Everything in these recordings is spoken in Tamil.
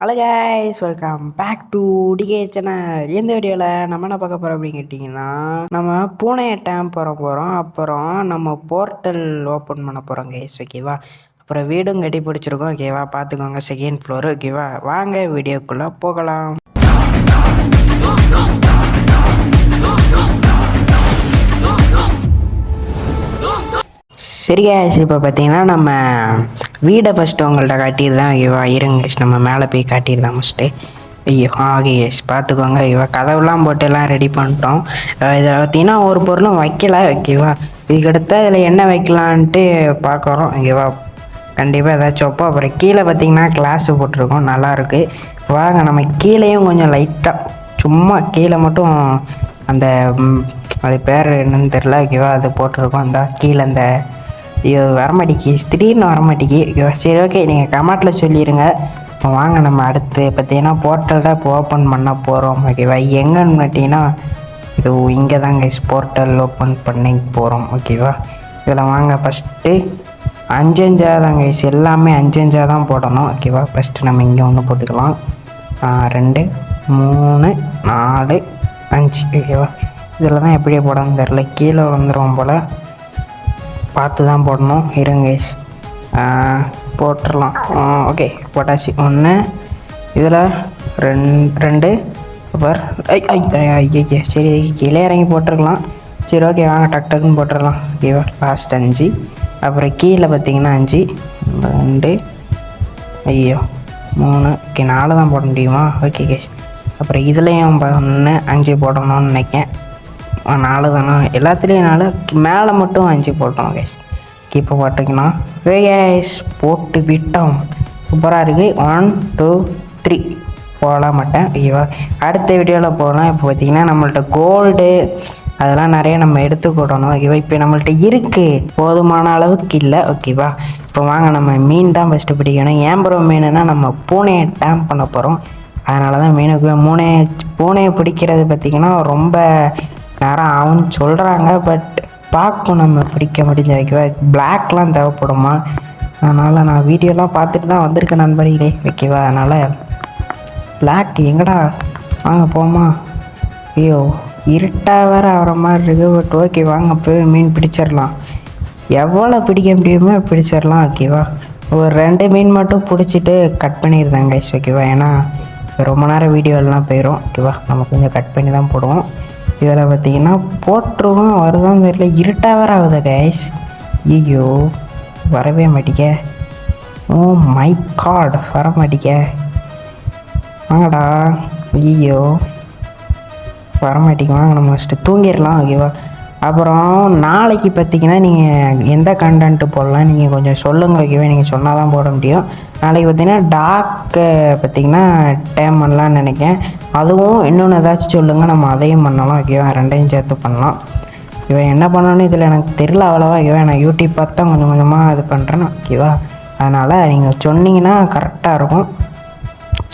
Hello guys, welcome back to DK channel. இந்த வீடியோவில் நம்ம என்ன பார்க்க போகிறோம் அப்படின்னு கேட்டிங்கன்னா, நம்ம பூனை டேம் போகிறோம். அப்புறம் நம்ம போர்ட்டல் ஓப்பன் பண்ண போகிறோம் கைஸ், ஓகேவா. அப்புறம் வீடும் கட்டி பிடிச்சிருக்கோம், ஓகேவா. பார்த்துக்கோங்க, செகண்ட் ஃப்ளோர், ஓகேவா. வாங்க வீடியோக்குள்ளே போகலாம். சரி கைஸ், இப்போ பார்த்தீங்கன்னா நம்ம வீடை ஃபஸ்ட்டு உங்கள்கிட்ட காட்டியிருந்தேன், ஓகேவா. இருங்க, நம்ம மேலே போய் காட்டியிருந்தேன் ஃபஸ்ட்டு. ஐயோ ஓகே எஸ், பார்த்துக்கோங்க, ஓகேவா. கதவுலாம் போட்டு எல்லாம் ரெடி பண்ணிட்டோம். இதில் பார்த்தீங்கன்னா ஒரு பொருளும் வைக்கல, ஓகேவா. இதுக்கடுத்து இதில் என்ன வைக்கலான்ட்டு பார்க்குறோம், ஓகேவா. கண்டிப்பாக ஏதாச்சும் வைப்போம். அப்புறம் கீழே பார்த்தீங்கன்னா கிளாஸு போட்டிருக்கோம், நல்லாயிருக்கு. வாங்க நம்ம கீழேயும் கொஞ்சம் லைட்டாக சும்மா கீழே மட்டும் அந்த அது பேர் என்னன்னு தெரில, ஓகேவா. அது போட்டிருக்கோம். அந்த கீழே அந்த வரமாட்டிக்கு திடீர்னு வரமாட்டிக்கு, ஓகேவா. சரி ஓகே, நீங்கள் கமெண்ட்டில் சொல்லிடுங்க. இப்போ வாங்க நம்ம அடுத்து பார்த்தீங்கன்னா போர்ட்டல் தான் இப்போ ஓப்பன் பண்ண போகிறோம், ஓகேவா. எங்கன்னு பார்த்தீங்கன்னா இது இங்கே தாங்க போர்ட்டல் ஓப்பன் பண்ணி போகிறோம், ஓகேவா. இதில் வாங்க ஃபஸ்ட்டு 5 தாங்க, எல்லாமே 5 தான் போடணும், ஓகேவா. ஃபஸ்ட்டு நம்ம இங்கே ஒன்று போட்டுக்கலாம். 2 3 4 5, ஓகேவா. இதில் தான் எப்படி போடணும்னு தெரில, கீழே வந்துடும் போல், பார்த்து தான் போடணும். இருங்க போட்டுடலாம். ஓகே போட்டாச்சு. 1 இதில் 2 அப்புறம் சரி கீழே இறங்கி போட்டுருக்கலாம். சரி ஓகே, வாங்க டக் டக்குன்னு போட்டுடலாம், ஓகேவா. லாஸ்ட் 5, அப்புறம் கீழே பார்த்தீங்கன்னா 5 2 3 ஓகே 4 தான் போட முடியுமா? Okay cash. அப்புறம் இதுலேயும் 1 5 போடணும்னு நினைக்கேன். 4 தானே, எல்லாத்துலேயும் 4, மேலே மட்டும் 5 போட்டோம் கேஸ். இப்போ போட்டுக்கணும் கேஸ், போட்டு விட்டோம். சூப்பராக இருக்குது. 1 2 3 போட மாட்டேன், ஓகேவா. அடுத்த வீடியோவில் போகலாம். இப்போ பார்த்திங்கன்னா நம்மள்ட்ட கோல்டு அதெல்லாம் நிறைய நம்ம எடுத்துக்கிடணும், ஓகேவா. இப்போ நம்மள்ட்ட இருக்குது, போதுமான அளவுக்கு இல்லை, ஓகேவா. இப்போ வாங்க நம்ம மீன் தான் ஃபஸ்ட்டு பிடிக்கணும். ஏம்பரம் மீனுன்னா நம்ம பூனையை டேம் பண்ண போகிறோம், அதனால தான் மீனுக்கு பூனையை பிடிக்கிறது பார்த்திங்கன்னா ரொம்ப நேரம் ஆகும்னு சொல்கிறாங்க. பட் பார்க்கும் நம்ம பிடிக்க முடிஞ்ச, ஓகேவா. பிளாக்லாம் தேவைப்படுமா, அதனால் நான் வீடியோலாம் பார்த்துட்டு தான் வந்திருக்கேன் நண்பர்களே, ஓகேவா. அதனால் பிளாக் எங்கடா, வாங்க போமா. ஐயோ இருட்டாக வேறு ஆகிற மாதிரி இருக்குது. பட் ஓகே வாங்க போய் மீன் பிடிச்சிடலாம். எவ்வளோ பிடிக்க முடியுமோ பிடிச்சிடலாம், ஓகேவா. ஒரு 2 மீன் மட்டும் பிடிச்சிட்டு கட் பண்ணியிருந்தாங்க கைஸ், ஓகேவா. ஏன்னா ரொம்ப நேரம் வீடியோலாம் போயிடும், ஓகேவா. நம்ம கொஞ்சம் கட் பண்ணி தான் போடுவோம். இதில் பார்த்தீங்கன்னா போட்டுருவோம், வருதான்னு தெரியல, இருட்டாக வேறு ஆகுது கைஸ். ஐயோ வரவே மாட்டிக்க. ஓ மை காட், வர மாட்டிக்க, வாங்கடா. ஐயோ வரமாட்டிங்க, வாங்க நம்ம ஃபஸ்ட்டு தூங்கிடலாம், ஓகேவா. அப்புறம் நாளைக்கு பார்த்தீங்கன்னா நீங்கள் எந்த கண்டென்ட்டு போடலாம் நீங்கள் கொஞ்சம் சொல்லுங்கள், ஓகேவா. நீங்கள் சொன்னால் தான் போட முடியும். நாளைக்கு பார்த்தீங்கன்னா டாக்கு பார்த்தீங்கன்னா டேம் பண்ணலான்னு நினைக்கிறேன். அதுவும் இன்னொன்று ஏதாச்சும் சொல்லுங்கள், நம்ம அதையும் பண்ணலாம், ஓகேவா. 2ஐயும் சேர்த்து பண்ணலாம். இவன் என்ன பண்ணணும்னு இதில் எனக்கு தெரியல அவ்வளோவா, ஓகேவா. நான் யூடியூப் பார்த்து தான் கொஞ்சம் கொஞ்சமாக இது பண்ணுறேன், ஓகேவா. அதனால் நீங்கள் சொன்னீங்கன்னா கரெக்டாக இருக்கும்.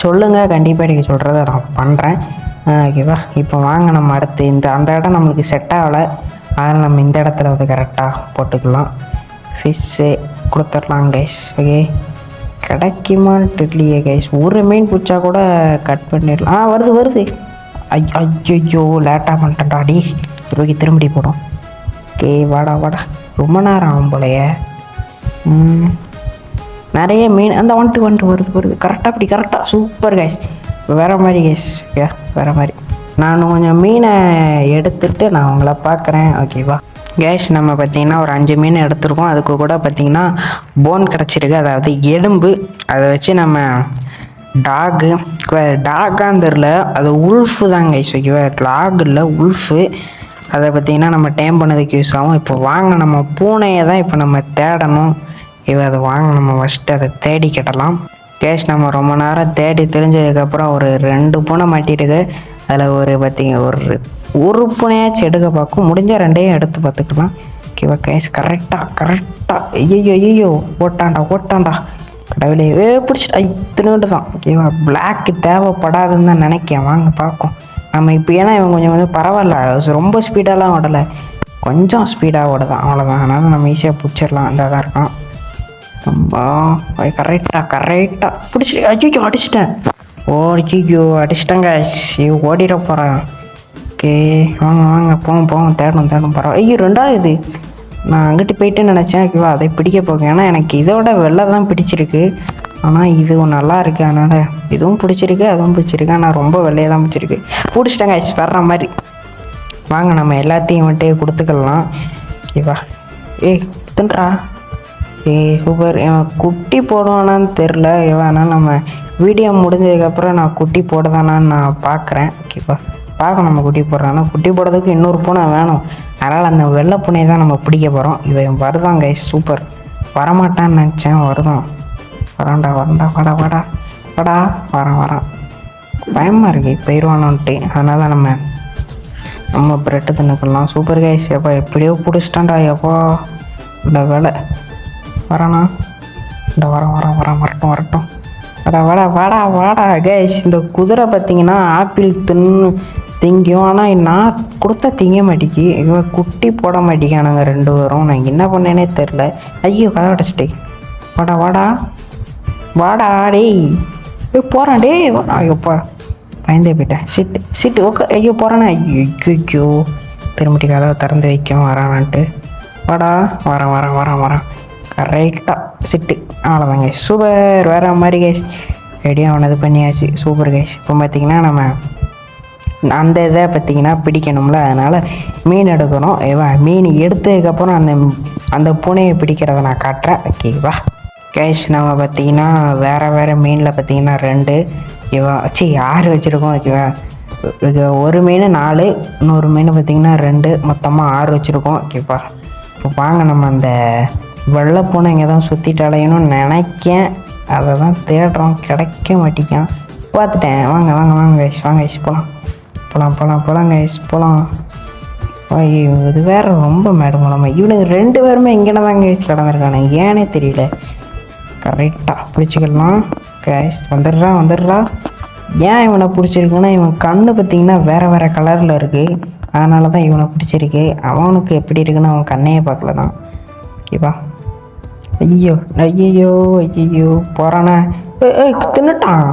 சொல்லுங்கள், கண்டிப்பாக நீங்கள் சொல்கிறத நான் பண்ணுறேன், ஓகேவா. இப்போ வாங்க நம்ம அடுத்து அந்த இடம் நம்மளுக்கு செட் ஆகலை, அதனால் நம்ம இந்த இடத்துல வந்து கரெக்டாக போட்டுக்கலாம். ஃபிஷ்ஷு கொடுத்துடலாம் கைஸ், ஓகே. கிடைக்குமான்னு தெரியலையே கைஸ். ஒரு மீன் பிடிச்சா கூட கட் பண்ணிடலாம். வருது. ஐயோ லேட்டாக பண்ணிட்டேன்டாடி. ஓகே திரும்பி போடும், ஓகே. வாடா ரொம்ப நேரம் ஆகும் போலையே. நிறைய மீன் அந்த வந்துட்டு வருது கரெக்டாக, அப்படி கரெக்டாக, சூப்பர் கைஸ். வேறு மாதிரி கைஸ், ஓகே வேறு மாதிரி. நான் கொஞ்சம் மீனை எடுத்துகிட்டு நான் உங்களை பார்க்குறேன், ஓகேவா. கேஸ் நம்ம பார்த்திங்கன்னா ஒரு 5 மீன் எடுத்துருக்கோம். அதுக்கு கூட பார்த்திங்கன்னா போன் கிடச்சிருக்கு, அதாவது எலும்பு. அதை வச்சு நம்ம டாகான்னு தெரில, அது உல்ஃபு தான் கைஸ், ஓகேவா. டாக் இல்லை உல்ஃபு. அதை பார்த்திங்கன்னா நம்ம டேம் பண்ணதுக்கு யூஸ் ஆகும். இப்போ வாங்க நம்ம பூனையை தான் இப்போ நம்ம தேடணும், அதை வாங்க நம்ம ஃபஸ்ட்டு அதை தேடி கிடலாம். கேஸ் நம்ம ரொம்ப நேரம் தேடி தெரிஞ்சதுக்கப்புறம் ஒரு 2 பூனை மாட்டிருக்கு. அதில் ஒரு பூனையாச்சும் எடுக்க பார்க்கும், முடிஞ்சால் 2ஐயும் எடுத்து பார்த்துக்கலாம், ஓகேவா. கேஸ் கரெக்டாக ஐயோ ஓட்டாண்டா கடவுளே, பிடிச்சிட்டு இத்தனோண்டு தான், ஓகேவா. பிளாக்கு தேவைப்படாதுன்னு தான் நினைக்கிறேன். வாங்க பார்க்கும் நம்ம இப்போ. ஏன்னா இவன் கொஞ்சம் பரவாயில்ல, ரொம்ப ஸ்பீடாலாம் ஓடலை, கொஞ்சம் ஸ்பீடாக ஓடுதான், அவ்வளோதான். அதனால் நம்ம ஈஸியாக பிடிச்சிடலாம். இந்த தான் இருக்கான். அம்மா கரெக்டாக பிடிச்சி ஐயோ அடிச்சிட்டேன். ஐயோ அடிச்சிட்டேங்க. ஓடிட போகிறேன். ஓகே வாங்க வாங்க போவோம் தேடணும் பரவாயில்ல. ஐயோ ரெண்டாவது நான் அங்கிட்டு போயிட்டு நினச்சேன். ஓகேவா அதை பிடிக்க போக ஏன்னா எனக்கு இதோட வெள்ளை தான் பிடிச்சிருக்கு. ஆனால் இதுவும் நல்லா இருக்குது. அதனால் இதுவும் பிடிச்சிருக்கு அதுவும் பிடிச்சிருக்கு. ஆனால் ரொம்ப வெள்ளையாக தான் பிடிச்சிட்டேங்க. வர்ற மாதிரி வாங்க நம்ம எல்லாத்தையும் வந்துட்டு கொடுத்துக்கலாம். ஓகேவா தின்றா. சூப்பர். குட்டி போடுவானான்னு தெரில. அதனால் நம்ம வீடியோ முடிஞ்சதுக்கப்புறம் நான் குட்டி போடுதானான்னு நான் பார்க்குறேன். ஓகேவா பார்க்க நம்ம குட்டி போடுறான்னா குட்டி போடுறதுக்கு இன்னொரு பூனை வேணும். அதனால் அந்த வெள்ளை பூனையை தான் நம்ம பிடிக்க போகிறோம். இவன் வருதான் சூப்பர். வரமாட்டான்னு நினச்சேன். வருதான். வரான்டா வாடா வரான். பயமாக இருக்குது போயிடுவானோன்ட்டு. அதனால் நம்ம பிரெட்டு தின்னுக்கலாம். Super guys. எப்போ எப்படியோ பிடிச்சிட்டான்டா. எப்போ இந்த வேலை வரானா இந்த வரட்டும். வாடா கைஸ். இந்த குதிரை பார்த்தீங்கன்னா ஆப்பிள் திங்கும். ஆனால் நான் கொடுத்தா திங்க மாட்டேங்கி. இவன் குட்டி போட மாட்டேங்கானுங்க 2 பேரும். நான் என்ன பண்ணேனே தெரில. ஐயோ கதை அடைச்சிட்டே. வாடா டேய் போகிறான். வாடா ஐயோப்பா பயந்தே போயிட்டேன். சிட்டு ஓகே. ஐயோ போகிறானே. ஐயோ திரும்பிட்டு கதவை திறந்து வைக்கும் வரானான்ட்டு. வாடா வரேன் கரெக்டாக சிட்டு. அவ்வளோதாங்க சூப்பர். வேறு மாதிரி கைஸ் ரெடியாக ஆனது பண்ணியாச்சு. Super guys. இப்போ பார்த்திங்கன்னா நம்ம அந்த இதை பார்த்திங்கன்னா பிடிக்கணும்ல. அதனால் மீன் எடுக்கணும். மீன் எடுத்ததுக்கப்புறம் அந்த பூனையை பிடிக்கிறத நான் காட்டுறேன். ஓகேவா கைஸ். நம்ம பார்த்திங்கன்னா வேறு மீனில் பார்த்திங்கன்னா 2 6 வச்சுருக்கோம். ஓகேவா ஒரு மீன் 4 இன்னொரு மீன் பார்த்திங்கன்னா 2 மொத்தமாக 6 வச்சுருக்கோம். ஓகேவா இப்போ வாங்க நம்ம அந்த வெள்ளை பூனை இங்கே தான் சுற்றிட்டு அலையணும்னு நினைக்கேன். அதை தான் தேடுறோம். கிடைக்க மாட்டேங்கான். பார்த்துட்டேன். வாங்க கைஸ் போகலாம் கைஸ் போகலாம். இது வேறு ரொம்ப மேடம் மூலமாக இவனுக்கு 2 பேருமே இங்கே தான் கைஸ் கிடந்திருக்கானே. ஏன்னே தெரியல. கரெக்டாக பிடிச்சிக்கலாம் கைஸ். வந்துடுறா. ஏன் இவனை பிடிச்சிருக்குன்னா இவன் கண்ணு பார்த்திங்கன்னா வேறு கலரில் இருக்குது. அதனால தான் இவனை பிடிச்சிருக்கு. அவனுக்கு எப்படி இருக்குன்னு அவன் கண்ணையே பார்க்கல தான். ஓகேவா ஐயோ போகிறானே. தின்னுட்டான்.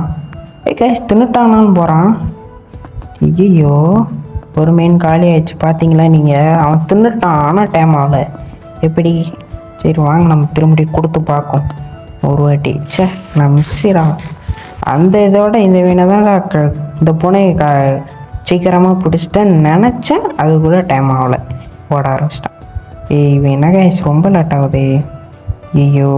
தின்னுட்டானான்னு போகிறான். ஐயோ ஒரு மீன் காலி ஆயிடுச்சு பார்த்தீங்களா நீங்கள். அவன் தின்னுட்டான். ஆனால் டைம் ஆகலை. எப்படி சரி வாங்க நம்ம திரும்பி கொடுத்து பார்க்கும் ஒரு வாட்டி. நான் மிஸ்ஸிடான். அந்த இதோட இந்த மீனை தான் இந்த பூனையை சீக்கிரமாக பிடிச்சிட்டேன்னு நினச்சேன். அது கூட டைம் ஆகலை. ஓட ஆரம்பிச்சிட்டான். இவன் என்ன கைஸ் ரொம்ப லேட் ஆகுது. ஐயோ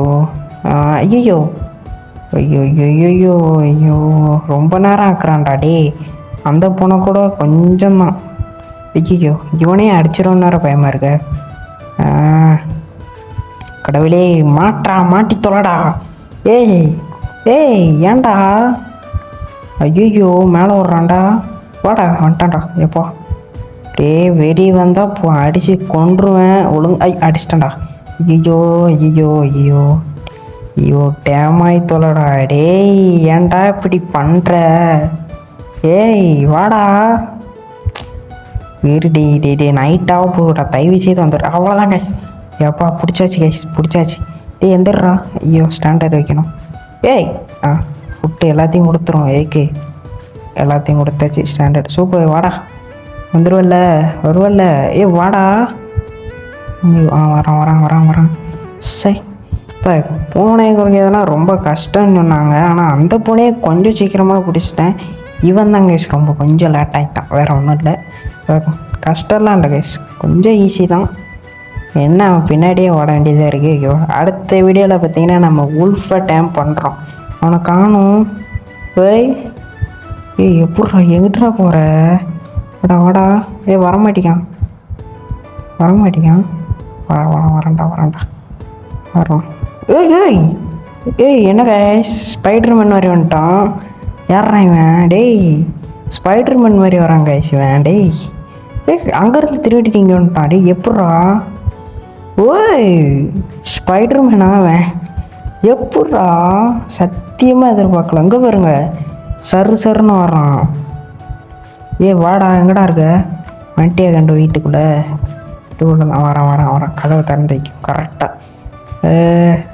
ரொம்ப நேரம் ஆக்குறான்டா டே. அந்த பூனை கூட கொஞ்சம்தான். ஐயோ இவனே அடிச்சிடும்னு வேறு பயமாக இருக்க. கடவுளே மாட்டி தொலைடா. ஏய் ஏன்டா. ஐயோ மேலே விட்றான்டா. வாடா வந்துட்டான்டா. எப்போ வெறி வந்தால் அடித்து கொன்றுவேன். அடிச்சிட்டான்டா. ஐயோ டேமாய் தொலைடா. டேய் ஏன்டா இப்படி பண்ணுற. வாடா வெறி டே நைட்டாக போடா. தயவு செய்து வந்துடுற. அவ்வளோதான் கைஸ். எப்பா பிடிச்சாச்சு. எந்திரா. ஐயோ ஸ்டாண்டர்ட் வைக்கணும். ஃபுட்டு எல்லாத்தையும் கொடுத்துரும். எல்லாத்தையும் கொடுத்தாச்சு. Standard super. வாடா வருவல்ல. வாடா. வரான். சரி இப்போ பூனை குறைக்கிறதுலாம் ரொம்ப கஷ்டம்னு சொன்னாங்க. ஆனால் அந்த பூனையை கொஞ்சம் சீக்கிரமாக பிடிச்சிட்டேன். இவன் தான் கைஸ் ரொம்ப கொஞ்சம் லேட் ஆகிட்டான். வேறு ஒன்றும் இல்லை. கஷ்டம்லாம் இல்லை கைஸ். கொஞ்சம் ஈஸி தான். என்ன அவன் பின்னாடியே ஓட வேண்டியதாக இருக்குது. அடுத்த வீடியோவில் பார்த்தீங்கன்னா நம்ம உல்ஃபை டேம் பண்ணுறோம். அவனை காணும். எப்பட்றா எங்கிட்டா போகிற. வாடா வரமாட்டிக்கான். வரேன்டா வரோம். என்ன கைஸ் ஸ்பைடர்மேன் மாதிரி வந்துட்டான். யாரா இவன். டேய் ஸ்பைடர்மேன் மாதிரி வரான் கைஸ் இவன். அங்கேருந்து திருவிட்டு இங்கே வந்துட்டான். எப்பட்றா ஸ்பைடர்மேனா அவன். எப்பட்றா சத்தியமாக எதிர்பார்க்கல. அங்கே பாருங்க சருன்னு வர்றான். வாடா எங்கடா இருக்க. வண்டியை கண்டு வீட்டுக்குள்ளே வரேன். கதவை திறந்து வைக்கும் கரெக்டாக.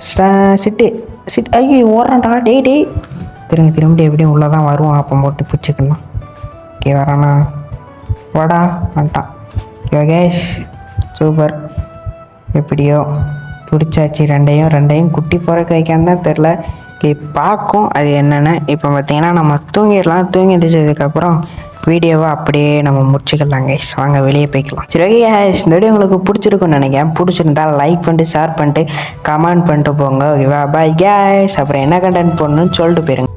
சிட்டு சிட்டு ஐயோ ஓடுறான்டா டேய் திரும்பி எப்படியும் உள்ளே தான் வருவான். அப்போ போட்டு பிடிச்சிக்கலாம். ஓகே வரானா வாடா வந்துட்டான். Okay cash super. எப்படியோ பிடிச்சாச்சு ரெண்டையும் குட்டி பிறக்க வைக்கான்னு தான் தெரில. ஓகே பார்க்கும் அது என்னென்னு. இப்போ பார்த்தீங்கன்னா நம்ம தூங்கிடலாம். தூங்கி எழுந்திரிச்சதுக்கப்புறம் வீடியோவை அப்படியே நம்ம முடிச்சுக்கலாம் கைஸ். வாங்க வெளியே போய்க்கலாம். சரி ஓகே கைஸ், இந்த வீடியோ உங்களுக்கு பிடிச்சிருக்குன்னு நினைக்கிறேன். பிடிச்சிருந்தா லைக் பண்ணிட்டு ஷேர் பண்ணிட்டு கமெண்ட் பண்ணிட்டு போங்க. ஓகேவா பாய் கைஸ். அப்புறம் என்ன கண்டென்ட் போடணும்னு சொல்லிட்டு போயிருங்க.